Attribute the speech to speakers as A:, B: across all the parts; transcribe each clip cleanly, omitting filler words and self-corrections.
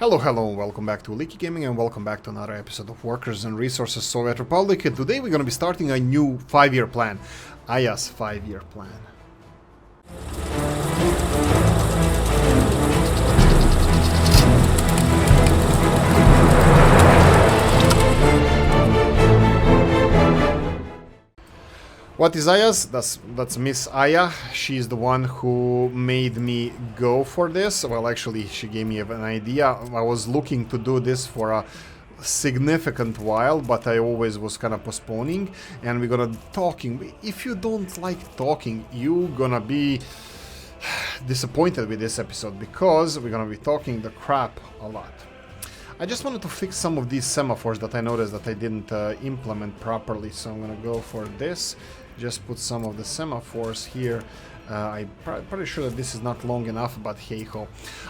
A: Hello, welcome back to Oolykee Gaming and welcome back to another episode of Workers and Resources Soviet Republic. And today we're going to be starting a new 5-year plan. Aya's 5-year plan. What is Aya's? That's Miss Aya. She's the one who made me go for this. Well, actually, she gave me an idea. I was looking to do this for a significant while, but I always was kind of postponing. And we're gonna talking. If you don't like talking, you're gonna be disappointed with this episode because we're gonna be talking the crap a lot. I just wanted to fix some of these semaphores that I noticed that I didn't implement properly, so I'm gonna go for this. Just put some of the semaphores here. I'm pretty sure that this is not long enough, but hey ho.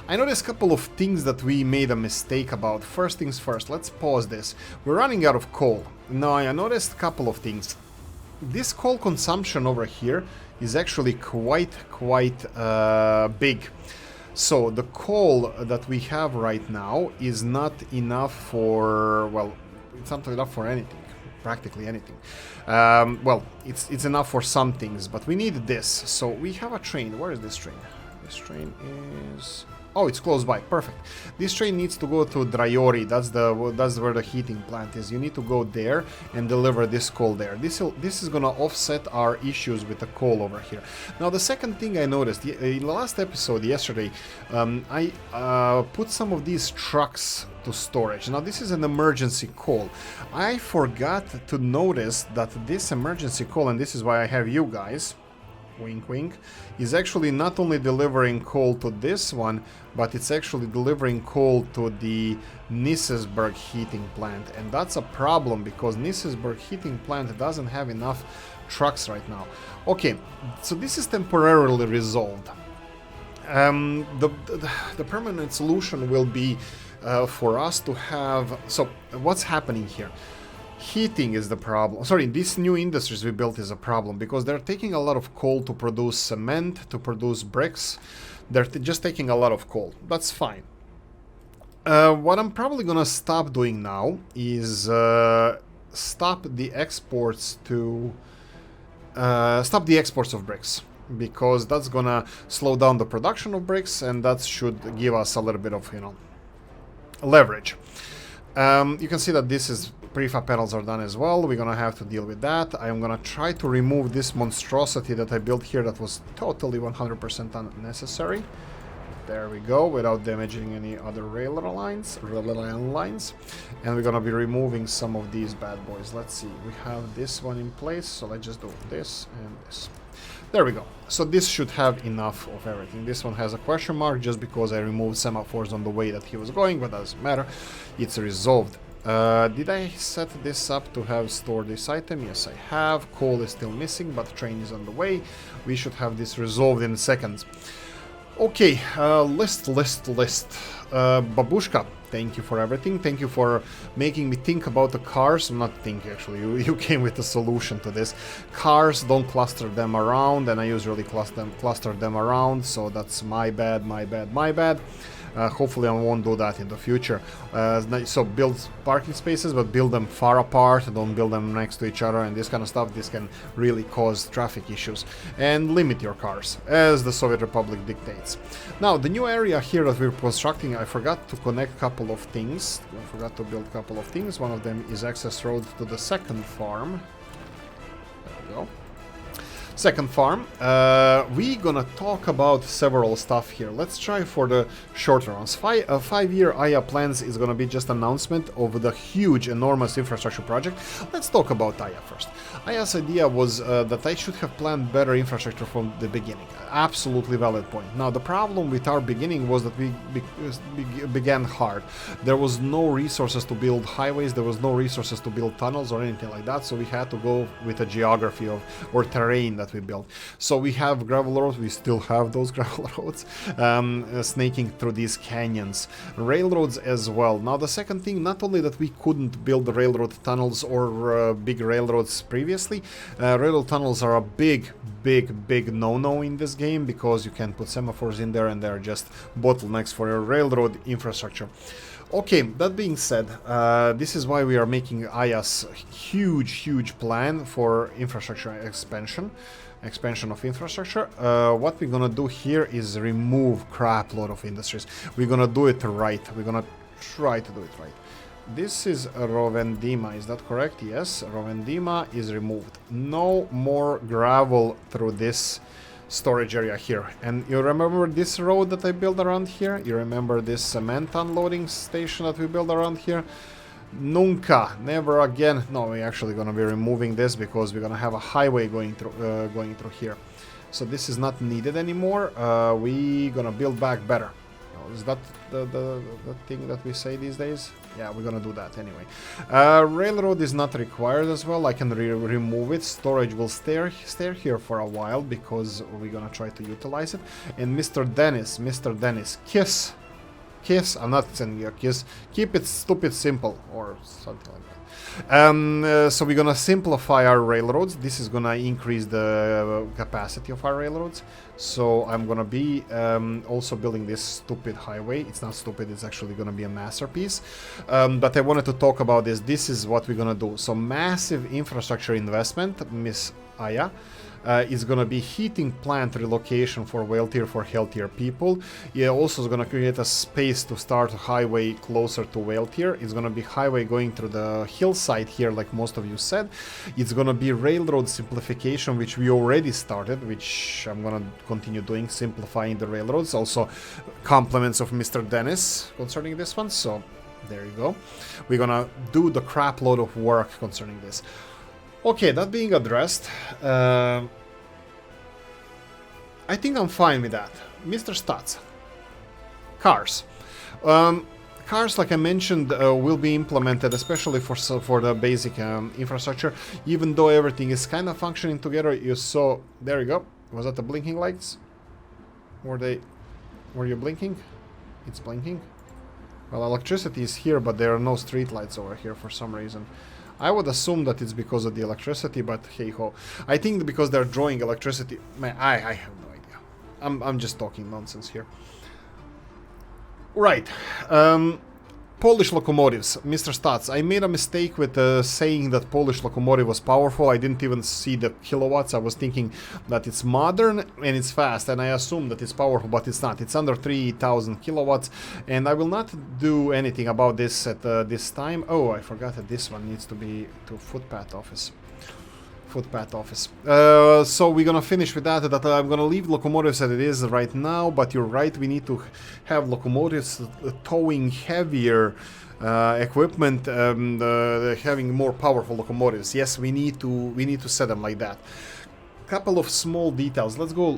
A: I noticed a couple of things that we made a mistake about. First things first, let's pause this. We're running out of coal. Now I noticed a couple of things. This coal consumption over here is actually quite big. So the coal that we have right now is not enough for, well, it's not enough for anything, practically anything. Well, it's enough for some things, but we need this. So we have a train. Where is this train? This train is... Oh, it's close by. Perfect. This train needs to go to Drayori. That's where the heating plant is. You need to go there and deliver this coal there. This is gonna offset our issues with the coal over here. Now, the second thing I noticed in the last episode yesterday, I put some of these trucks to storage. Now, this is an emergency coal. I forgot to notice that this emergency coal, and this is why I have you guys. Wink wink, is actually not only delivering coal to this one, but it's actually delivering coal to the Nissesburg heating plant, and that's a problem because Nissesburg heating plant doesn't have enough trucks right now. Okay, so this is temporarily resolved. The permanent solution will be for us to have... So what's happening here? Heating is the problem. Sorry, these new industries we built is a problem because they're taking a lot of coal to produce cement, to produce bricks. They're just taking a lot of coal. That's fine. What I'm probably gonna stop doing now is stop the exports of bricks, because that's gonna slow down the production of bricks, and that should give us a little bit of, leverage. You can see that this is prefab panels are done as well. We're gonna have to deal with that. I'm gonna try to remove this monstrosity that I built here that was totally 100% unnecessary. There we go, without damaging any other rail lines. And we're gonna be removing some of these bad boys. Let's see, we have this one in place, so let's just do this and this. There we go. So this should have enough of everything. This one has a question mark just because I removed semaphores on the way that he was going, but doesn't matter. It's resolved. Did I set this up to have stored this item? Yes, I have. Coal is still missing, but the train is on the way. We should have this resolved in seconds. Okay, list. Babushka, thank you for everything. Thank you for making me think about the cars. Not think, actually. You came with a solution to this. Cars, don't cluster them around, and I usually cluster them around, so that's my bad. Hopefully I won't do that in the future. So build parking spaces, but build them far apart, don't build them next to each other and this kind of stuff. This can really cause traffic issues. And limit your cars, as the Soviet Republic dictates. Now, the new area here that we're constructing, I forgot to connect a couple of things. I forgot to build a couple of things. One of them is access road to the second farm. There we go. Second farm. We're gonna talk about several stuff here. Let's try for the shorter ones. 5-year Aya plans is gonna be just announcement of the huge, enormous infrastructure project. Let's talk about Aya first. Aya's idea was that I should have planned better infrastructure from the beginning. Absolutely valid point. Now, the problem with our beginning was that we began hard. There was no resources to build highways, there was no resources to build tunnels or anything like that, so we had to go with a geography or terrain that we built. So we have gravel roads, we still have those gravel roads, snaking through these canyons. Railroads as well. Now, the second thing, not only that we couldn't build the railroad tunnels or big railroads previously, railroad tunnels are a big big no-no in this game, because you can put semaphores in there and they're just bottlenecks for your railroad infrastructure. Okay, that being said, this is why we are making Aya's huge plan for infrastructure expansion of infrastructure. What we're gonna do here is remove crap load of industries. We're gonna do it right. We're gonna try to do it right. This is Rovendima, is that correct? Yes, Rovendima is removed. No more gravel through this storage area here. And you remember this road that I built around here? You remember this cement unloading station that we built around here? Nunca, never again. No, we're actually gonna be removing this because we're gonna have a highway going through here. So this is not needed anymore. We gonna build back better. Is that the thing that we say these days? Yeah, we're gonna do that anyway. Railroad is not required as well. I can remove it. Storage will stay here for a while because we're gonna try to utilize it. And Mr. Dennis, kiss. I'm not sending you a kiss. Keep it stupid simple or something like that. So we're gonna simplify our railroads. This is gonna increase the capacity of our railroads. So I'm gonna be also building this stupid highway. It's not stupid, it's actually gonna be a masterpiece. But I wanted to talk about this. This is what we're gonna do. So massive infrastructure investment, Miss Aya. Is going to be heating plant relocation for wealthier, for healthier people. Yeah, also is going to create a space to start a highway closer to wealthier. It's going to be highway going through the hillside here, like most of you said. It's going to be railroad simplification, which we already started, which I'm going to continue doing, simplifying the railroads. Also, compliments of Mr. Dennis concerning this one. So there you go. We're going to do the crap load of work concerning this. Okay, that being addressed, I think I'm fine with that. Mr. Stats. Cars. Cars, like I mentioned, will be implemented, especially for the basic infrastructure. Even though everything is kind of functioning together, you saw... There you go. Was that the blinking lights? Were you blinking? It's blinking. Well, electricity is here, but there are no street lights over here for some reason. I would assume that it's because of the electricity, but hey ho. I think that because they're drawing electricity... Man, I have no idea. I'm just talking nonsense here. Right. Polish locomotives. Mr. Stats, I made a mistake with saying that Polish locomotive was powerful. I didn't even see the kilowatts. I was thinking that it's modern and it's fast, and I assume that it's powerful, but it's not. It's under 3,000 kilowatts, and I will not do anything about this at this time. Oh, I forgot that this one needs to be to footpath office. So we're gonna finish with that. I'm gonna leave locomotives as it is right now, but you're right, we need to have locomotives towing heavier equipment, having more powerful locomotives. Yes, we need to set them like that. Couple of small details. Let's go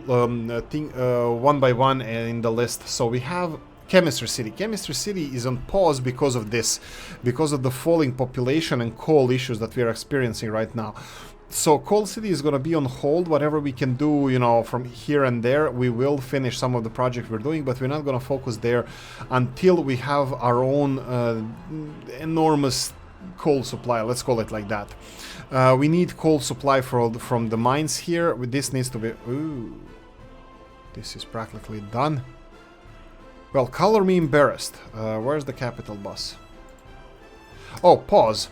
A: one by one in the list. So we have Chemistry City. Chemistry City is on pause because of this, because of the falling population and coal issues that we are experiencing right now. So Coal City is going to be on hold. Whatever we can do, you know, from here and there, we will finish some of the projects we're doing, but we're not going to focus there until we have our own enormous coal supply, let's call it like that. We need coal supply from the mines here. This needs to be... Ooh, this is practically done. Well, color me embarrassed. Where's the capital bus? Oh, pause.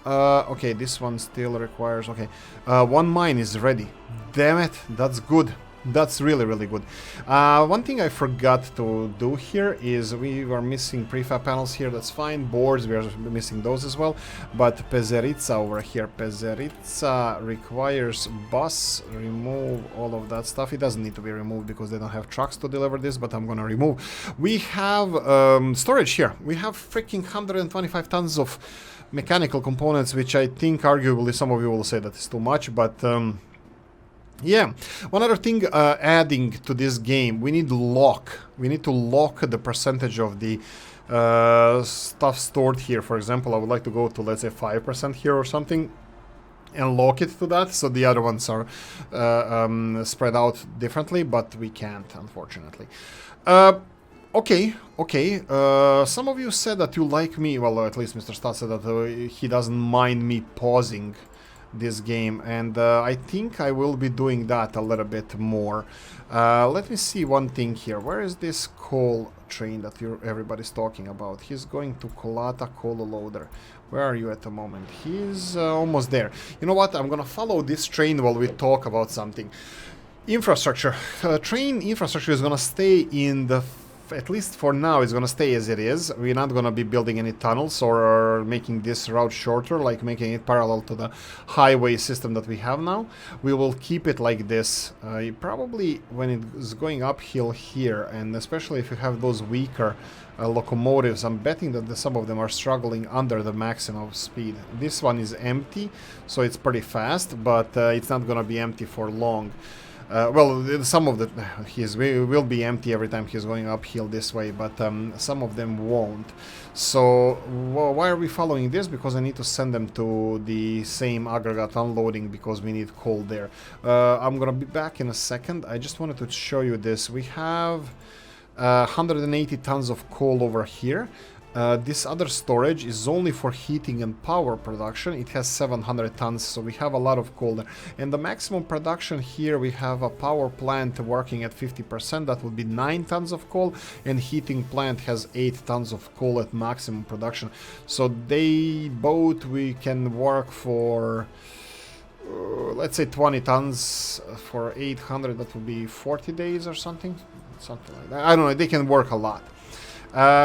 A: Okay, this one still requires... Okay, one mine is ready. Damn it, that's good. That's really good. One thing I forgot to do here is we were missing prefab panels here. That's fine. Boards, we are missing those as well. But Pezerica over here. Pezerica requires bus. Remove all of that stuff. It doesn't need to be removed because they don't have trucks to deliver this, but I'm gonna remove. We have storage here. We have freaking 125 tons of mechanical components, which I think arguably some of you will say that is too much, but yeah. One other thing adding to this game, we need to lock the percentage of the stuff stored here. For example, I would like to go to, let's say, 5% here or something and lock it to that, so the other ones are spread out differently, but we can't, unfortunately. Okay. Some of you said that you like me, well, at least Mr. Stats said that he doesn't mind me pausing this game, and I think I will be doing that a little bit more. Let me see one thing here. Where is this coal train that everybody's talking about? He's going to Kolata Coal Loader. Where are you at the moment? He's almost there. You know what? I'm gonna follow this train while we talk about something. Infrastructure. Train infrastructure is gonna stay in the... At least for now, it's gonna stay as it is. We're not gonna be building any tunnels or making this route shorter, like making it parallel to the highway system that we have now. We will keep it like this. Probably when it is going uphill here, and especially if you have those weaker locomotives, I'm betting that some of them are struggling under the maximum speed. This one is empty, so it's pretty fast, but it's not gonna be empty for long. Well, some of the will be empty every time he's going uphill this way, but some of them won't. So why are we following this? Because I need to send them to the same aggregate unloading because we need coal there. I'm gonna be back in a second. I just wanted to show you this. We have 180 tons of coal over here. This other storage is only for heating and power production. It has 700 tons, so we have a lot of coal there. And the maximum production here, we have a power plant working at 50%. That would be 9 tons of coal, and heating plant has 8 tons of coal at maximum production. So they both, we can work for... let's say 20 tons for 800. That would be 40 days or something like that. I don't know, they can work a lot.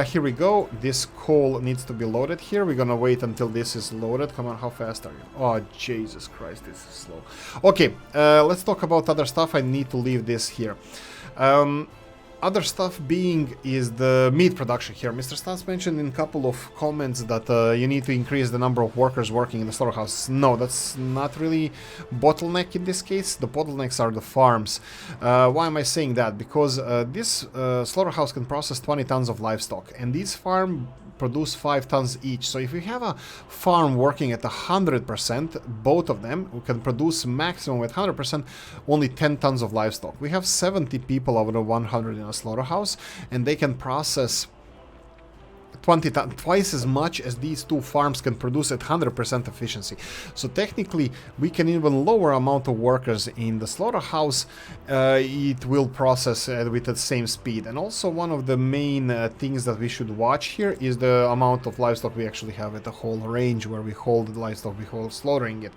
A: Here we go. This coal needs to be loaded here. We're gonna wait until this is loaded. Come on, how fast are you? Oh, Jesus Christ, this is slow. Okay, let's talk about other stuff. I need to leave this here. Other stuff being is the meat production here. Mr. Stans mentioned in a couple of comments that you need to increase the number of workers working in the slaughterhouse. No, that's not really bottleneck in this case. The bottlenecks are the farms. Why am I saying that? Because this slaughterhouse can process 20 tons of livestock, and these farm produce 5 tons each. So if we have a farm working at 100%, both of them, we can produce maximum at 100% only 10 tons of livestock. We have 70 people out of 100 in a slaughterhouse, and they can process 20 tons, twice as much as these two farms can produce at 100% efficiency. So technically, we can even lower amount of workers in the slaughterhouse. It will process with the same speed. And also one of the main things that we should watch here is the amount of livestock we actually have at the whole range where we hold the livestock before slaughtering it.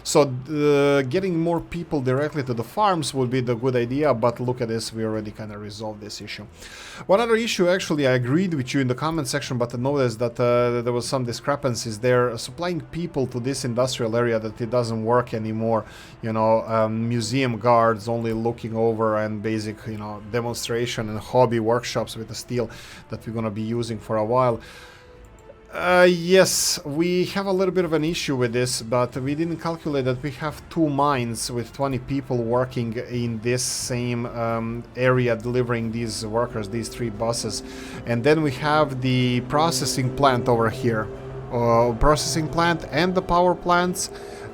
A: So getting more people directly to the farms would be the good idea, but look at this, we already kind of resolved this issue. One other issue, actually, I agreed with you in the comment section, but I noticed that there was some discrepancies there. Supplying people to this industrial area, that it doesn't work anymore. You know, museum guards only looking over, and basic, you know, demonstration and hobby workshops with the steel that we're gonna be using for a while. Yes, we have a little bit of an issue with this, but we didn't calculate that we have 2 mines with 20 people working in this same area, delivering these workers, these 3 buses. And then we have the processing plant over here. Processing plant and the power plants.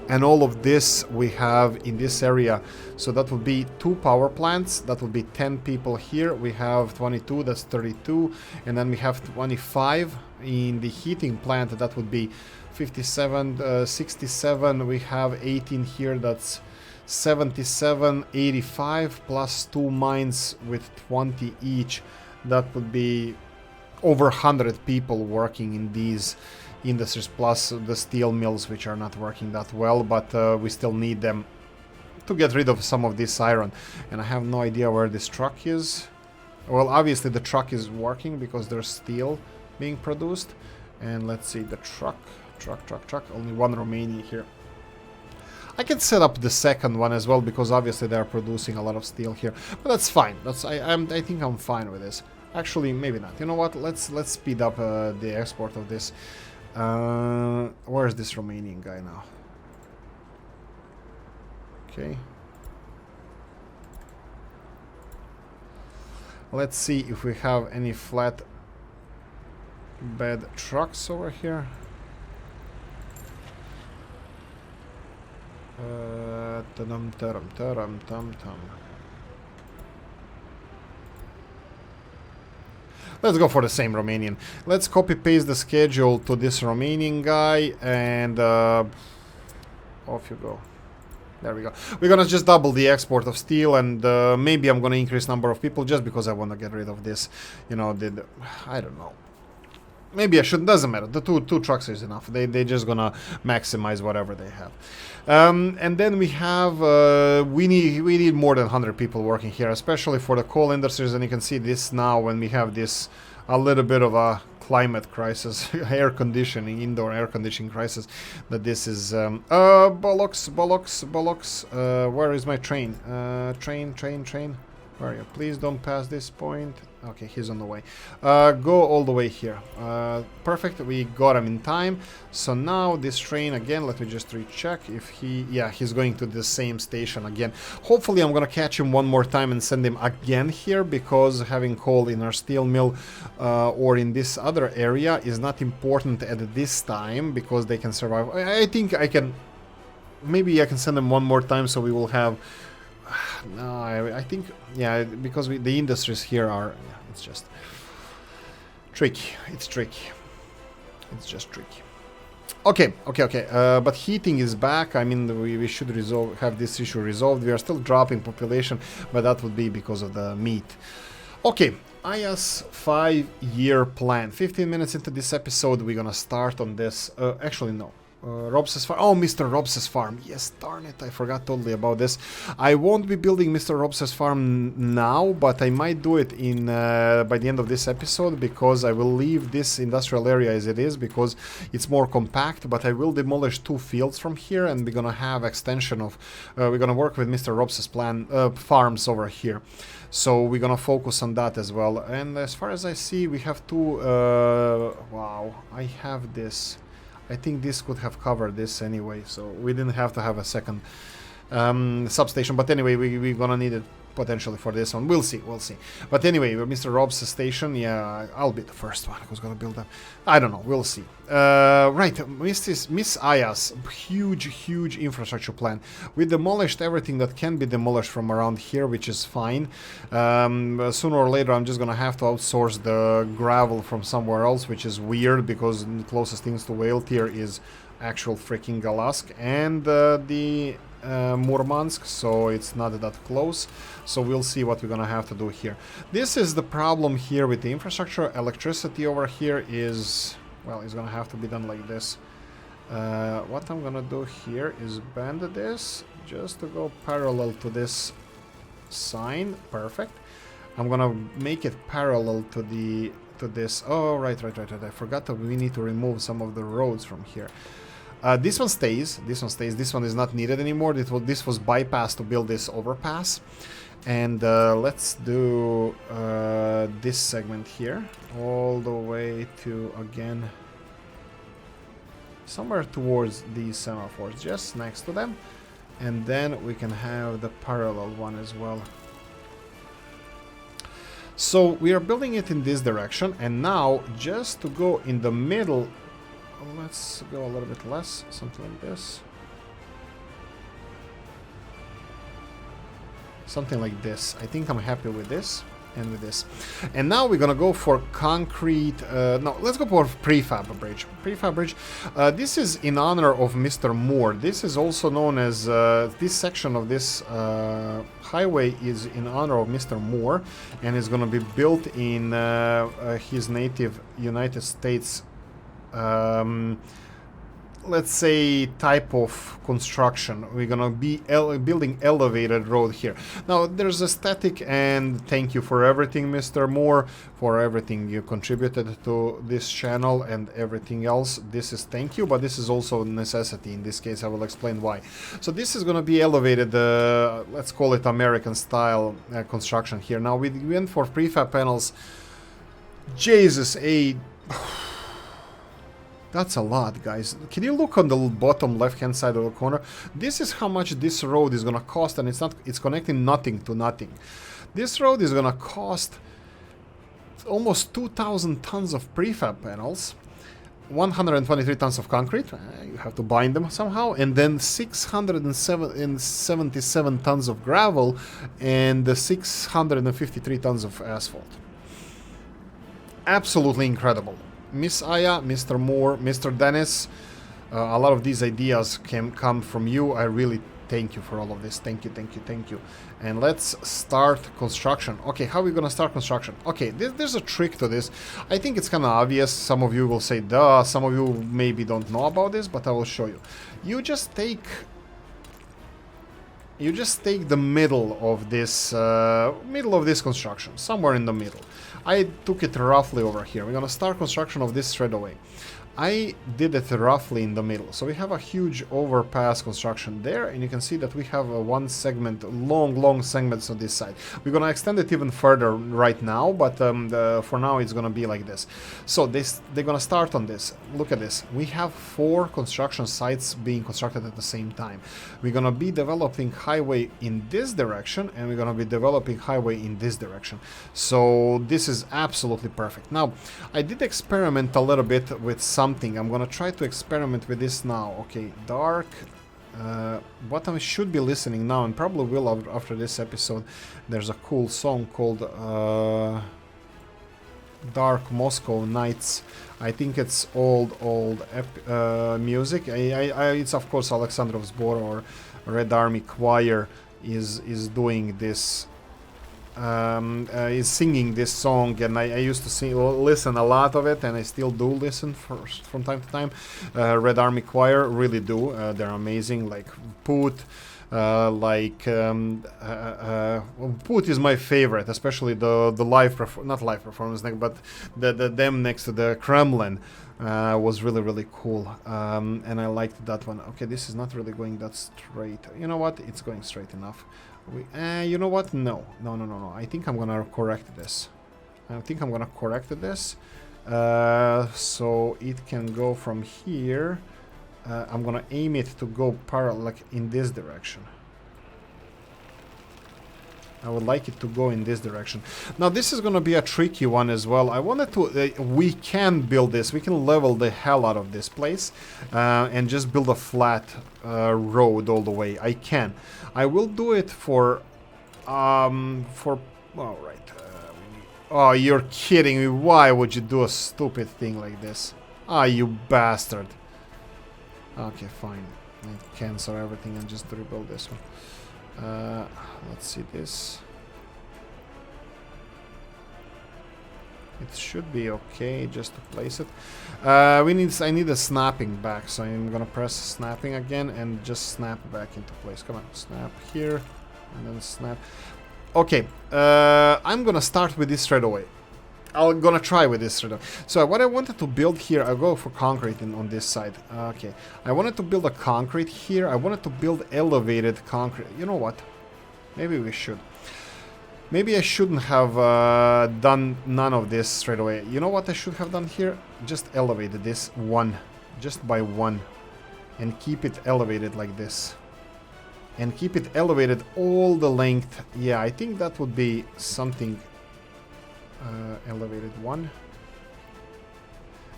A: And all of this we have in this area. So that would be 2 power plants. That would be 10 people here. We have 22, that's 32. And then we have 25 in the heating plant. That would be 57, 67. We have 18 here. That's 77, 85 plus 2 mines with 20 each. That would be over 100 people working in these industries, plus the steel mills, which are not working that well, but we still need them to get rid of some of this iron. And I have no idea where this truck is. Well, obviously the truck is working because there's steel being produced. And let's see, the truck, only one remaining here. I can set up the second one as well, because obviously they are producing a lot of steel here, but that's fine. I think I'm fine with this. Actually, maybe not. You know what? Let's speed up the export of this. Where's this Romanian guy now? Okay. Let's see if we have any flat bed trucks over here. Let's go for the same Romanian. Let's copy paste the schedule to this Romanian guy, and Off you go. There we go. We're gonna just double the export of steel, and maybe I'm gonna increase number of people just because I want to get rid of this. You know, I don't know. Maybe I shouldn't. Doesn't matter. The two trucks is enough. They just gonna maximize whatever they have. And then we have we need more than 100 people working here, especially for the coal industries. And you can see this now when we have this a little bit of a climate crisis, indoor air conditioning crisis. That this is bollocks. Where is my train? Train. Where are you? Please don't pass this point. Okay, he's on the way. Go all the way here. Perfect, we got him in time. So now this train again, let me just recheck if he's going to the same station again. Hopefully I'm gonna catch him one more time and send him again here, because having coal in our steel mill or in this other area is not important at this time, because they can survive. I think I can, maybe I can send them one more time, so we will have. No, I think, yeah, because the industries here are, it's just tricky. It's tricky. It's just tricky. Okay. But heating is back. I mean, we should have this issue resolved. We are still dropping population, but that would be because of the meat. Okay, Aya's 5-year plan. 15 minutes into this episode, we're gonna start on this. Actually, no. Robs's farm. Oh, Mr. Robs's farm. Yes, darn it, I forgot totally about this. I won't be building Mr. Robs's farm now, but I might do it in by the end of this episode, because I will leave this industrial area as it is, because it's more compact. But I will demolish 2 fields from here, and we're gonna have extension of. We're gonna work with Mr. Robs's farms over here. So we're gonna focus on that as well. And as far as I see, we have 2. Wow, I have this. I think this could have covered this anyway, so we didn't have to have a second substation. But anyway, we're gonna need it potentially for this one. We'll see. But anyway, Mr. Rob's station, yeah, I'll be the first one who's gonna build them. I don't know, we'll see. Right, Miss Aya's huge infrastructure plan. We demolished everything that can be demolished from around here, which is fine. Sooner or later, I'm just gonna have to outsource the gravel from somewhere else, which is weird, because the closest things to Whale Tier is actual freaking Galask and the Murmansk, so it's not that close. So we'll see what we're gonna have to do here. This is the problem here with the infrastructure. Electricity over here is, well, it's gonna have to be done like this. What I'm gonna do here is bend this just to go parallel to this sign. Perfect. I'm gonna make it parallel to this. Oh, right. I forgot that we need to remove some of the roads from here. This one stays. This one is not needed anymore. This was bypassed to build this overpass. And let's do this segment here all the way to, again, somewhere towards these semaphores, just next to them. And then we can have the parallel one as well. So we are building it in this direction. And now, just to go in the middle, let's go a little bit less, something like this. Something like this. I think I'm happy with this and with this. And now we're gonna go for concrete. No, let's go for prefab bridge. Prefab bridge. This is in honor of Mr. Moore. This is also known as this section of this highway is in honor of Mr. Moore, and is gonna be built in his native United States. Let's say type of construction. We're gonna be building elevated road here. Now there's a static, and thank you for everything, Mr. Moore, for everything you contributed to this channel and everything else. This is thank you, but this is also a necessity. In this case, I will explain why. So this is gonna be elevated, let's call it American style construction here. Now we went for prefab panels. Jesus, that's a lot, guys. Can you look on the bottom left-hand side of the corner? This is how much this road is gonna cost, and it's connecting nothing to nothing. This road is gonna cost almost 2,000 tons of prefab panels, 123 tons of concrete, you have to bind them somehow, and then 677 tons of gravel, and 653 tons of asphalt. Absolutely incredible. Miss Aya, Mr. Moore, Mr. Dennis, a lot of these ideas can come from you. I really thank you for all of this. Thank you, thank you, thank you. And let's start construction. Okay, how are we gonna start construction? Okay, there's a trick to this. I think it's kind of obvious. Some of you will say, duh. Some of you maybe don't know about this, but I will show you. You just take the middle of this construction, somewhere in the middle. I took it roughly over here. We're gonna start construction of this straight away. I did it roughly in the middle. So we have a huge overpass construction there, and you can see that we have a one segment, long segments on this side. We're gonna extend it even further right now, but for now it's gonna be like this. So they're gonna start on this. Look at this. We have 4 construction sites being constructed at the same time. We're gonna be developing highway in this direction, and we're gonna be developing highway in this direction. So this is absolutely perfect. Now, I did experiment a little bit with something. I'm gonna try to experiment with this now. Okay, dark. What I should be listening now, and probably will after this episode. There's a cool song called Dark Moscow Nights. I think it's old music. It's of course Alexandrov Zbor or Red Army Choir is doing this. Is singing this song, and I used to listen a lot of it, and I still do listen from time to time. Red Army Choir really do. They're amazing. Like Put, Put is my favorite, especially the live not live performance, but the them next to the Kremlin was really cool, and I liked that one. Okay, this is not really going that straight. You know what? It's going straight enough. You know what? No. I think I'm gonna correct this. So it can go from here. I'm gonna aim it to go parallel, like in this direction. I would like it to go in this direction. Now this is gonna be a tricky one as well. I wanted to, we can build this, we can level the hell out of this place and just build a flat road all the way. I can. I will do it for all right. Oh, you're kidding me. Why would you do a stupid thing like this? Ah, you bastard. Okay, fine. I cancel everything and just rebuild this one. Let's see this. It should be okay just to place it. I need a snapping back, so I'm gonna press snapping again and just snap back into place. Come on, snap here and then snap. Okay, I'm gonna start with this straight away. I'm gonna try with this straight away. So what I wanted to build here, I'll go for concrete on this side. Okay, I wanted to build a concrete here. I wanted to build elevated concrete. You know what? Maybe we should. Maybe I shouldn't have done none of this straight away. You know what I should have done here? Just elevated this one, just by one, and keep it elevated like this. And keep it elevated all the length. Yeah, I think that would be something. Elevated one.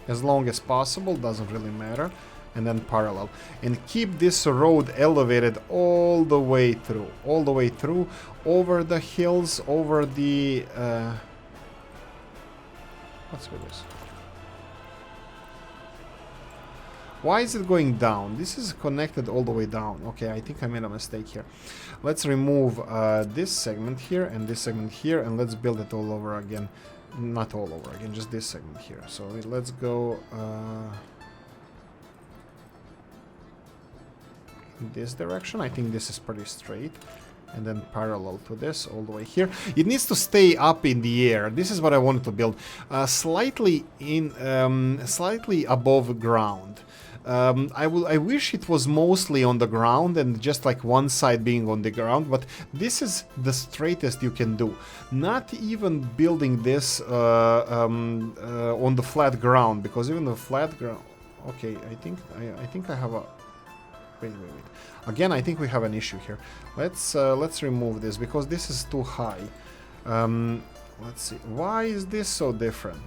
A: As long as possible, doesn't really matter. And then parallel. And keep this road elevated all the way through. All the way through. Over the hills, over the... What's with this? Why is it going down? This is connected all the way down. Okay, I think I made a mistake here. Let's remove this segment here and this segment here, and let's build it all over again. Not all over again, just this segment here. So let's go in this direction. I think this is pretty straight. And then parallel to this all the way here. It needs to stay up in the air. This is what I wanted to build. Slightly above ground. I wish it was mostly on the ground and just like one side being on the ground, but this is the straightest you can do. Not even building this on the flat ground, because even the flat ground. Okay, I think I have a. Wait. Again, I think we have an issue here. Let's remove this because this is too high. Let's see. Why is this so different?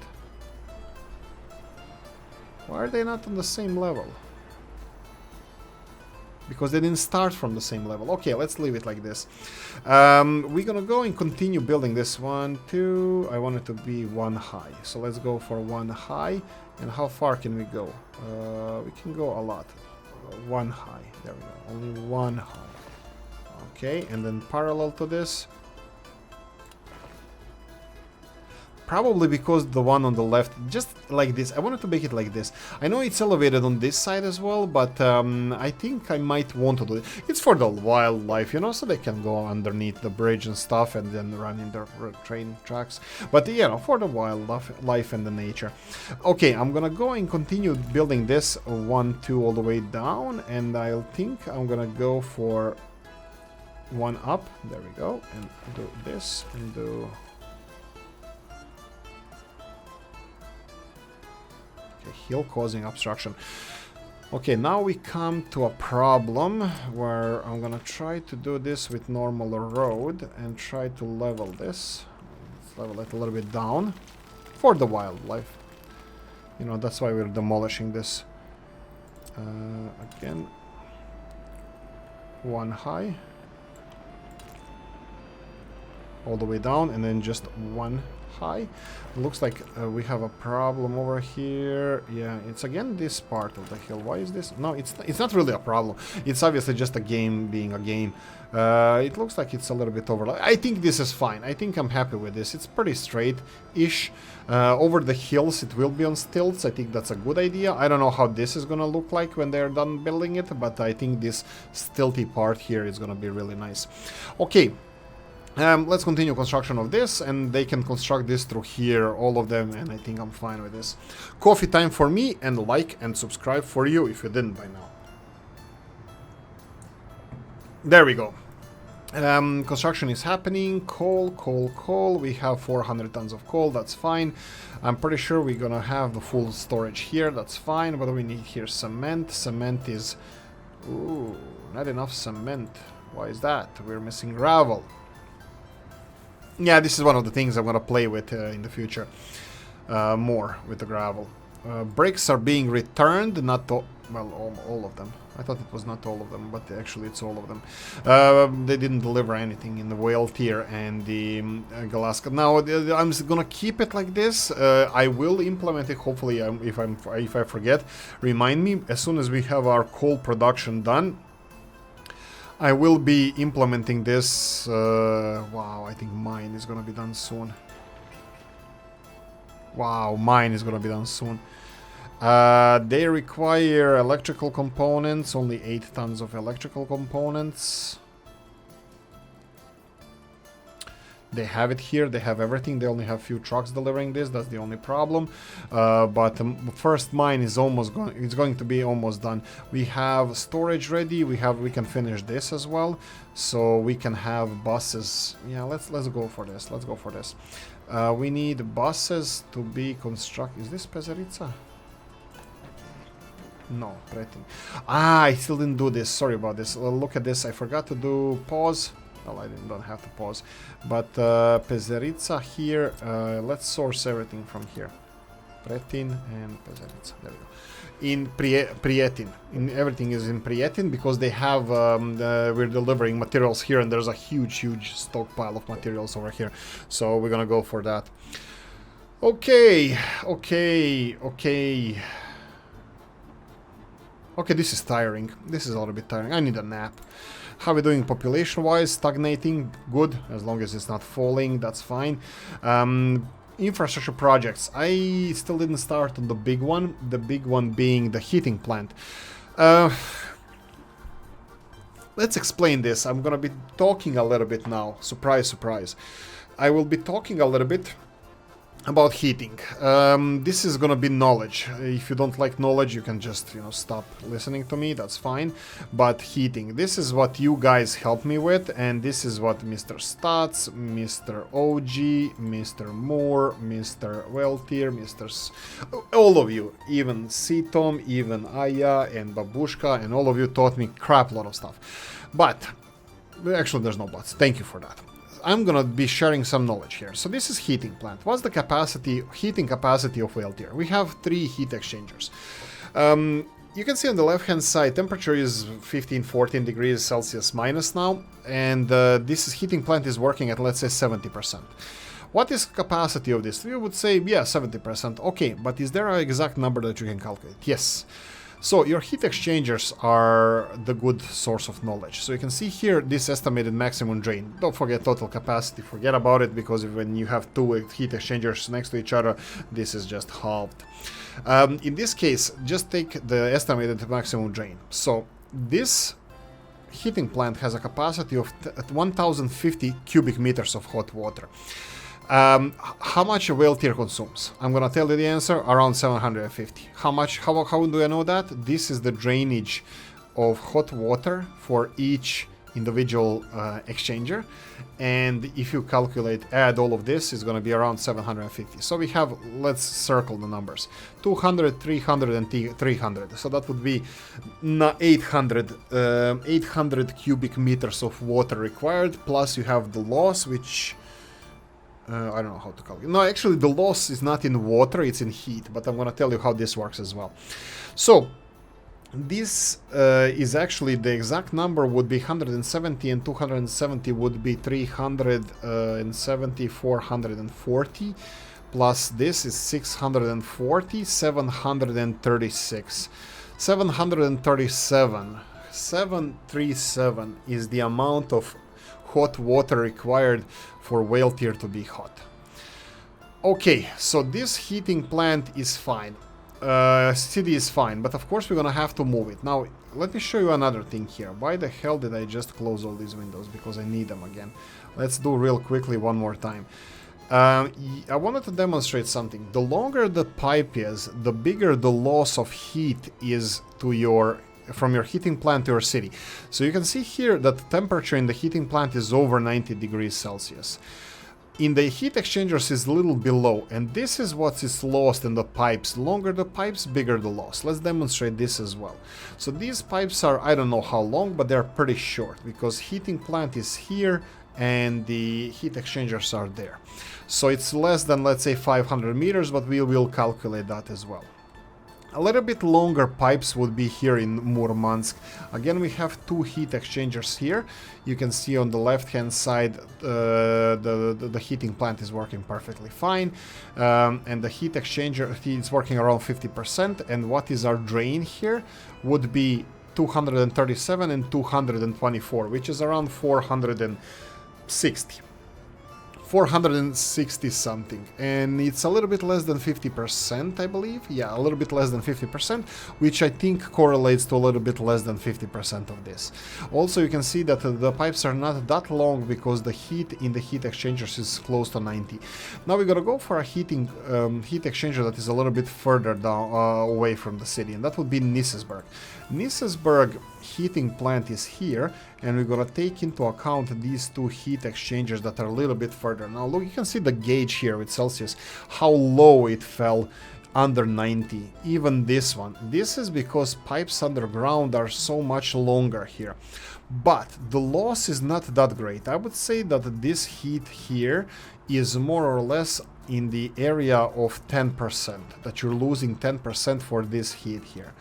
A: Why are they not on the same level? because they didn't start from the same level. Okay, let's leave it like this. We're gonna go and continue building this. 1, 2. I want it to be 1 high. So let's go for 1 high. And how far can we go? We can go a lot. 1 high. There we go. Only 1 high. Okay, and then parallel to this. Probably because the one on the left, just like this. I wanted to make it like this. I know it's elevated on this side as well, but I think I might want to do it. It's for the wildlife, you know, so they can go underneath the bridge and stuff and then run in their train tracks. But, you know, for the wildlife and the nature. Okay, I'm gonna go and continue building this 1, 2 all the way down, and I think I'm gonna go for 1 up. There we go, and do this and do. Hill causing obstruction. Okay, now we come to a problem where I'm gonna try to do this with normal road and try to level this. Let's level it a little bit down for the wildlife. You know, that's why we're demolishing this. Again, 1 high. All the way down, and then just 1 high. It looks like we have a problem over here. Yeah, it's again this part of the hill. Why is this? No, it's not really a problem. It's obviously just a game being a game. It looks like it's a little bit over. I think this is fine. I think I'm happy with this. It's pretty straight-ish. Over the hills it will be on stilts. I think that's a good idea. I don't know how this is gonna look like when they're done building it, but I think this stilty part here is gonna be really nice. Okay. Let's continue construction of this, and they can construct this through here, all of them, and I think I'm fine with this. Coffee time for me, and like and subscribe for you if you didn't by now. There we go. Construction is happening. Coal, coal, coal. We have 400 tons of coal. That's fine. I'm pretty sure we're gonna have the full storage here. That's fine. But we need here cement. Cement is... Ooh, not enough cement. Why is that? We're missing gravel. Yeah, this is one of the things I'm gonna play with in the future. More with the gravel. Bricks are being returned, not to, well, all of them. I thought it was not all of them, but actually it's all of them. They didn't deliver anything in the whale tier and the Galaska. Now I'm gonna keep it like this. I will implement it. Hopefully, if I forget, remind me as soon as we have our coal production done. I will be implementing this. Wow, I think mine is gonna be done soon. Wow, mine is gonna be done soon. They require electrical components, only 8 tons of electrical components. They have it here, they have everything, they only have few trucks delivering this, that's the only problem. But the first mine is going to be almost done. We have storage ready, we can finish this as well. So we can have buses. Yeah, let's go for this, let's go for this. We need buses to be constructed. Is this Pezerica? No, Pretin. Ah, I still didn't do this, sorry about this. Look at this, I forgot to do pause. Well, I don't have to pause. But Pezerica here, let's source everything from here. Pretin and Pezerica, there we go. In Prietin, everything is in Prietin because they have, we're delivering materials here and there's a huge stockpile of materials over here. So we're gonna go for that. Okay, this is tiring. This is a little bit tiring. I need a nap. How are we doing population-wise? Stagnating, good, as long as it's not falling, that's fine. Infrastructure projects. I still didn't start on the big one being the heating plant. Let's explain this. I'm gonna be talking a little bit now. Surprise, surprise. I will be talking a little bit about heating. This is gonna be knowledge. If you don't like knowledge, you can just, you know, stop listening to me, that's fine. But heating, this is what you guys help me with, and this is what Mr. Stats, Mr. OG, Mr. Moore, Mr. Weltier, all of you, even C-Tom, even Aya and Babushka, and all of you taught me crap load of stuff. But, actually there's no buts, thank you for that. I'm gonna be sharing some knowledge here. So this is heating plant. What's the heating capacity of whale tier? We have 3 heat exchangers. you can see on the left-hand side, temperature is 15-14 degrees Celsius minus now, and this heating plant is working at, let's say, 70%. What is capacity of this? We would say, yeah, 70%. Okay, but is there an exact number that you can calculate? Yes. So your heat exchangers are the good source of knowledge. So you can see here this estimated maximum drain. Don't forget total capacity. Forget about it, because when you have two heat exchangers next to each other, this is just halved. In this case, just take the estimated maximum drain. So this heating plant has a capacity of 1050 cubic meters of hot water. How much a whale tier consumes? I'm gonna tell you the answer, around 750. How do I know that? This is the drainage of hot water for each individual exchanger, and if you add all of this, it's gonna be around 750. So we have, let's circle the numbers, 200, 300, and 300. So that would be 800 cubic meters of water required, plus you have the loss, which I don't know how to calculate. No, actually the loss is not in water, it's in heat, but I'm gonna tell you how this works as well. So this is actually, the exact number would be 170, and 270 would be 370, 440, plus this is 640, 736. 737 is the amount of hot water required for whale tier to be hot. Okay, so this heating plant is fine. City is fine, but of course we're gonna have to move it. Now, let me show you another thing here. Why the hell did I just close all these windows? Because I need them again. Let's do real quickly one more time. I wanted to demonstrate something. The longer the pipe is, the bigger the loss of heat is to from your heating plant to your city. So you can see here that the temperature in the heating plant is over 90 degrees Celsius. In the heat exchangers is a little below, and this is what is lost in the pipes. The longer the pipes, bigger the loss. Let's demonstrate this as well. So these pipes are, I don't know how long, but they're pretty short, because heating plant is here and the heat exchangers are there. So it's less than, let's say, 500 meters, but we will calculate that as well. A little bit longer pipes would be here in Murmansk. Again, we have two heat exchangers here. You can see on the left-hand side the heating plant is working perfectly fine, and the heat exchanger is working around 50%. And what is our drain here would be 237 and 224, which is around 460 something, and it's a little bit less than 50%, I believe. Yeah, a little bit less than 50%, which I think correlates to a little bit less than 50% of this. Also, you can see that the pipes are not that long, because the heat in the heat exchangers is close to 90. Now we're gonna go for a heat exchanger that is a little bit further down away from the city, and that would be Nissesburg. Nissesburg heating plant is here, and we're gonna take into account these two heat exchangers that are a little bit further. Now look, you can see the gauge here with Celsius, how low it fell, under 90. Even this one. This is because pipes underground are so much longer here. But the loss is not that great. I would say that this heat here is more or less in the area of 10%, that you're losing 10% for this heat here.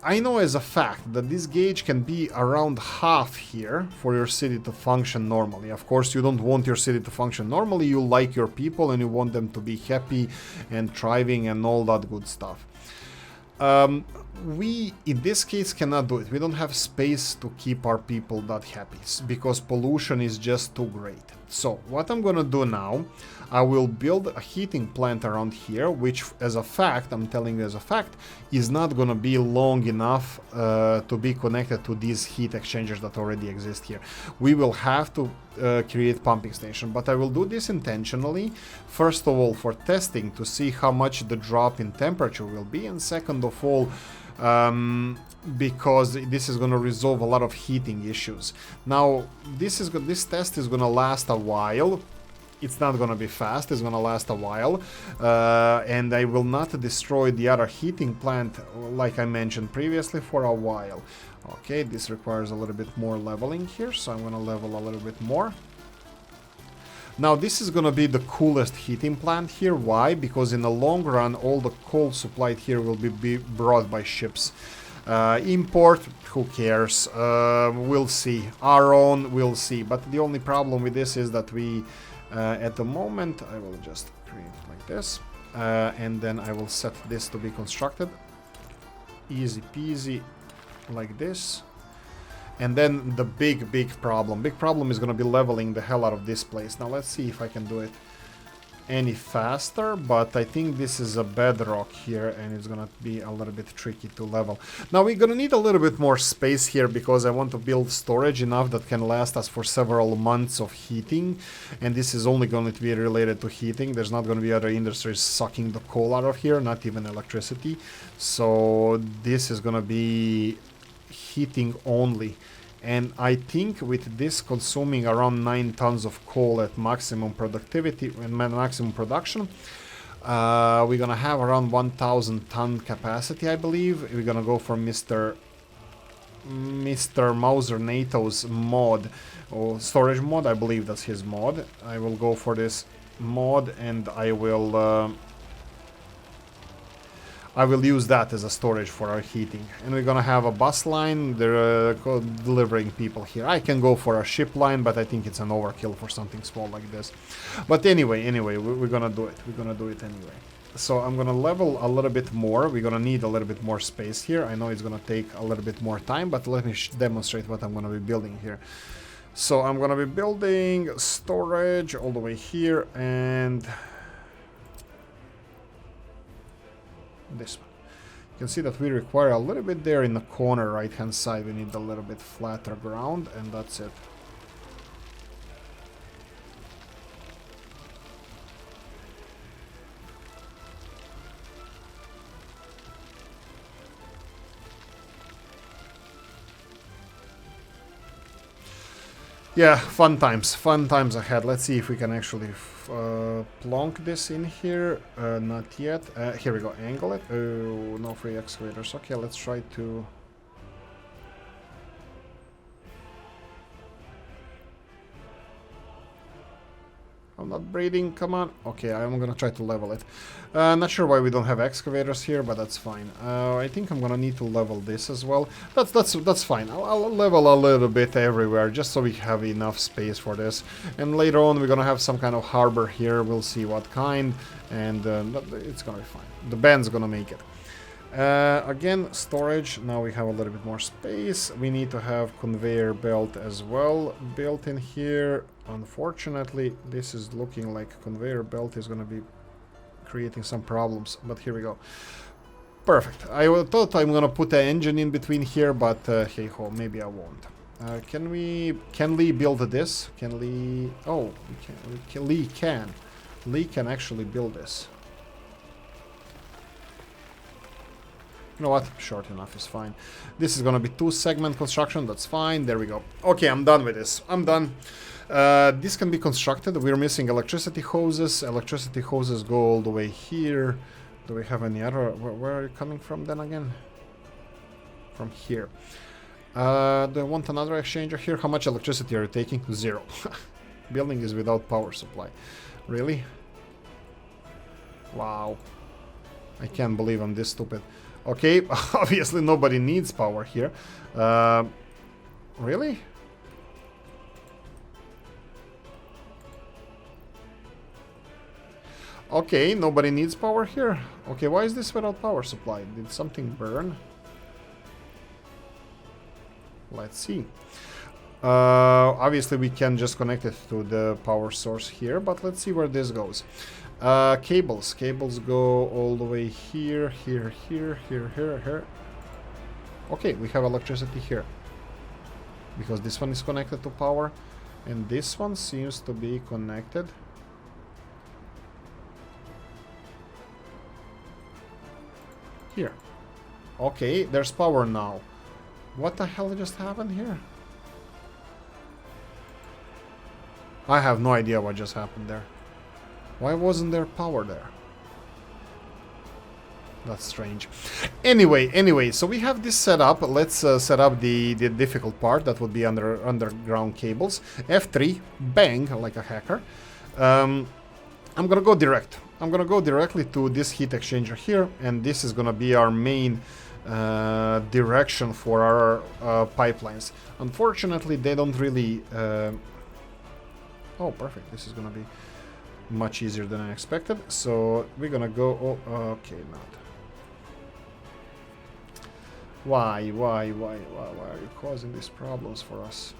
A: I know as a fact that this gauge can be around half here for your city to function normally. Of course, you don't want your city to function normally, you like your people and you want them to be happy and thriving and all that good stuff. We, in this case, cannot do it. We don't have space to keep our people that happy, because pollution is just too great. So, what I'm gonna do now, I will build a heating plant around here, which, as a fact, I'm telling you as a fact, is not gonna be long enough to be connected to these heat exchangers that already exist here. We will have to create pumping station, but I will do this intentionally. First of all, for testing, to see how much the drop in temperature will be, and second of all, because this is going to resolve a lot of heating issues. Now, this test is going to last a while. It's not going to be fast, it's going to last a while, and I will not destroy the other heating plant, like I mentioned previously, for a while. Okay, this requires a little bit more leveling here, so I'm going to level a little bit more. Now this is gonna be the coolest heating plant here. Why? Because in the long run, all the coal supplied here will be brought by ships. Import, who cares? We'll see. Our own, we'll see. But the only problem with this is that we, at the moment, I will just create like this. And then I will set this to be constructed. Easy peasy, like this. And then the big problem is gonna be leveling the hell out of this place. Now let's see if I can do it any faster, but I think this is a bedrock here and it's gonna be a little bit tricky to level. Now we're gonna need a little bit more space here because I want to build storage enough that can last us for several months of heating, and this is only going to be related to heating. There's not going to be other industries sucking the coal out of here, not even electricity. So this is gonna be heating only. And I think with this consuming around 9 tons of coal at maximum productivity and maximum production, we're gonna have around 1,000 ton capacity, I believe. We're gonna go for Mr. Mauser NATO's mod, or storage mod. I believe that's his mod. I will go for this mod and I will use that as a storage for our heating. And we're gonna have a bus line. They're delivering people here. I can go for a ship line, but I think it's an overkill for something small like this. But anyway, we're gonna do it. We're gonna do it anyway. So I'm gonna level a little bit more. We're gonna need a little bit more space here. I know it's gonna take a little bit more time, but let me demonstrate what I'm gonna be building here. So I'm gonna be building storage all the way here and this one. You can see that we require a little bit there in the corner right hand side. We need a little bit flatter ground and that's it. Yeah, fun times ahead. Let's see if we can actually plonk this in here. Not yet. Here we go, angle it. Oh, no free excavators. Okay, let's try to... I'm not breathing, come on. Okay, I'm gonna try to level it. Not sure why we don't have excavators here, but that's fine. I think I'm gonna need to level this as well. That's fine. I'll level a little bit everywhere, just so we have enough space for this. And later on, we're gonna have some kind of harbor here. We'll see what kind, and it's gonna be fine. The band's gonna make it. Again, storage. Now we have a little bit more space. We need to have conveyor belt as well built in here. Unfortunately, this is looking like conveyor belt is going to be creating some problems, but here we go. Perfect. I thought I'm going to put an engine in between here, but hey ho, maybe I won't. Can Lee build this? Can Lee... Oh, Lee can. Lee can actually build this. You know what? Short enough is fine. This is gonna be 2-segment construction. That's fine. There we go. Okay, I'm done with this. I'm done. This can be constructed. We're missing electricity hoses. Electricity hoses go all the way here. Do we have any other... Where are you coming from then again? From here. Do I want another exchanger here? How much electricity are you taking? 0. Building is without power supply. Really? Wow. I can't believe I'm this stupid. Okay, obviously nobody needs power here. Really? Okay, nobody needs power here. Okay, why is this without power supply? Did something burn? Let's see. Obviously we can just connect it to the power source here, but let's see where this goes. Cables go all the way here, here. Okay, we have electricity here because this one is connected to power and this one seems to be connected here. Okay, there's power now. What the hell just happened here? I have no idea what just happened there. Why wasn't there power there? That's strange. Anyway, so we have this set up. Let's set up the difficult part. That would be underground cables. F3, bang, like a hacker. I'm gonna go direct. I'm gonna go directly to this heat exchanger here, and this is gonna be our main direction for our pipelines. Unfortunately, they don't really... oh, perfect. This is gonna be much easier than I expected. So we're gonna go... oh, okay, not. Why are you causing these problems for us?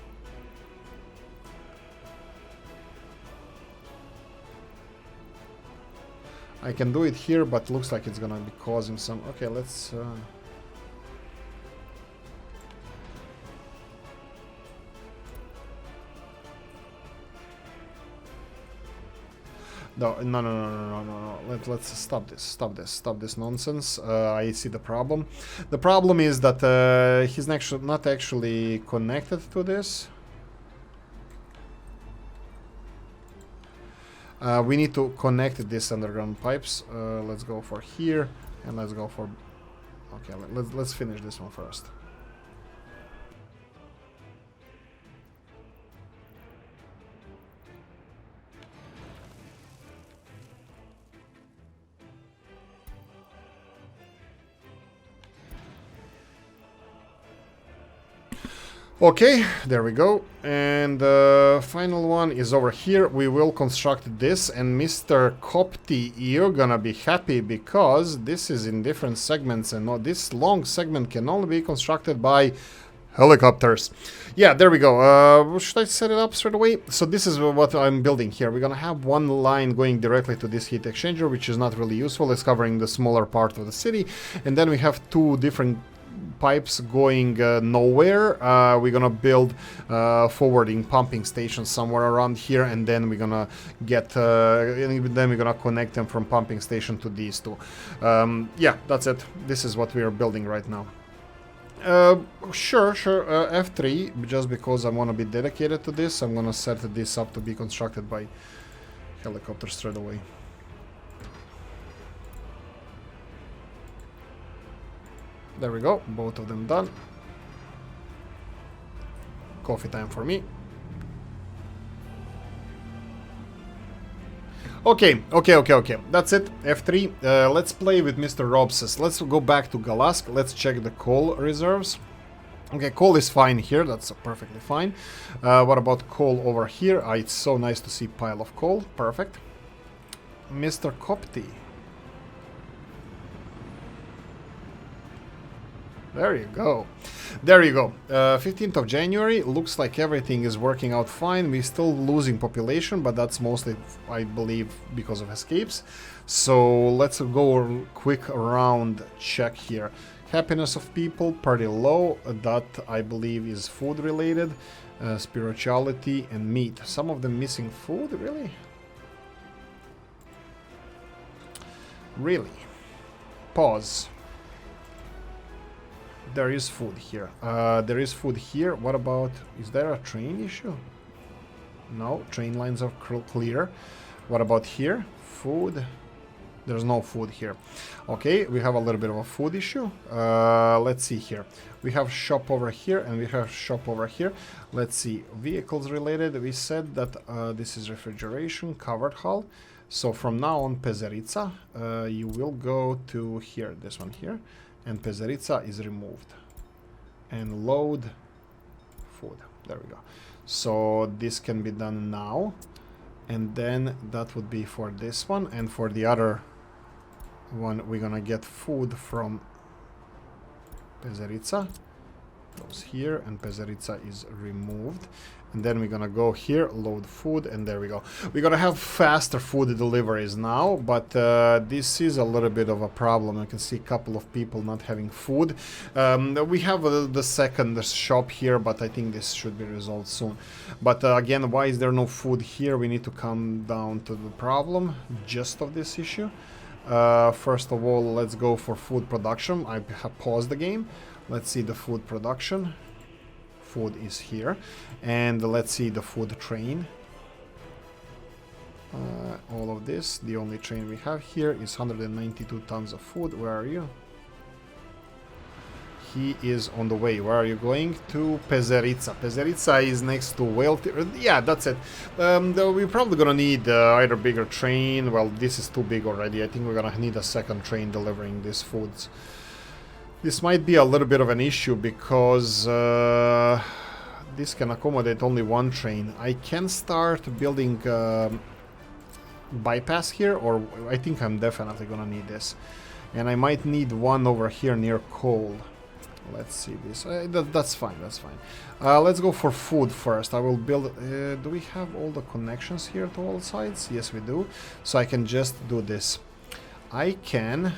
A: I can do it here, but looks like it's gonna be causing some... okay, let's... No. Let's stop this nonsense. I see the problem. The problem is that he's not actually connected to this. We need to connect these underground pipes. Let's go for here, and let's go for... okay, let's finish this one first. Okay, there we go. And the final one is over here. We will construct this, and Mr. Copti, you're gonna be happy because this is in different segments, and this long segment can only be constructed by helicopters. Yeah, there we go. Should I set it up straight away? So this is what I'm building here. We're gonna have one line going directly to this heat exchanger, which is not really useful. It's covering the smaller part of the city. And then we have two different pipes going nowhere. We're gonna build forwarding pumping stations somewhere around here, and then we're gonna get then we're gonna connect them from pumping station to these two. Yeah, that's it. This is what we are building right now. Sure, F3, just because I want to be dedicated to this. I'm gonna set this up to be constructed by helicopter straight away. There we go, both of them done. Coffee time for me. Okay. That's it. F3. Let's play with Mr. Robses. Let's go back to Galask. Let's check the coal reserves. Okay, coal is fine here. That's perfectly fine. What about coal over here? It's so nice to see pile of coal. Perfect. Mr. Copti. There you go. 15th of January. Looks like everything is working out fine. We're still losing population, but that's mostly, I believe, because of escapes. So let's go a quick round check here. Happiness of people, pretty low. That, I believe, is food related. Spirituality and meat. Some of them missing food, really? Really? Pause. There is food here. What about... is there a train issue? No, train lines are clear. What about here? Food. There's no food here. Okay, we have a little bit of a food issue. Let's see here. We have shop over here, and we have shop over here. Let's see. Vehicles related. We said that this is refrigeration, covered hull. So from now on, Pezerica, you will go to here, this one here. And Pezerica is removed. And load food. There we go. So this can be done now. And then that would be for this one. And for the other one, we're gonna get food from Pezerica. Goes here, and Pezerica is removed. And then we're gonna go here, load food, and there we go. We're gonna have faster food deliveries now, but this is a little bit of a problem. I can see a couple of people not having food. We have the second shop here, but I think this should be resolved soon. But again, why is there no food here? We need to come down to the problem just of this issue. First of all, let's go for food production. I have paused the game. Let's see the food production. Food is here. And let's see the food train. All of this. The only train we have here is 192 tons of food. Where are you? He is on the way. Where are you going? To Pezerica. Pezerica is next to Whale. Yeah, that's it. Though we're probably gonna need either bigger train. Well, this is too big already. I think we're gonna need a second train delivering these foods. This might be a little bit of an issue because this can accommodate only one train. I can start building bypass here, or I think I'm definitely gonna need this. And I might need one over here near coal. Let's see this. That's fine, that's fine. Let's go for food first. I will build... do we have all the connections here to all sides? Yes, we do. So I can just do this. I can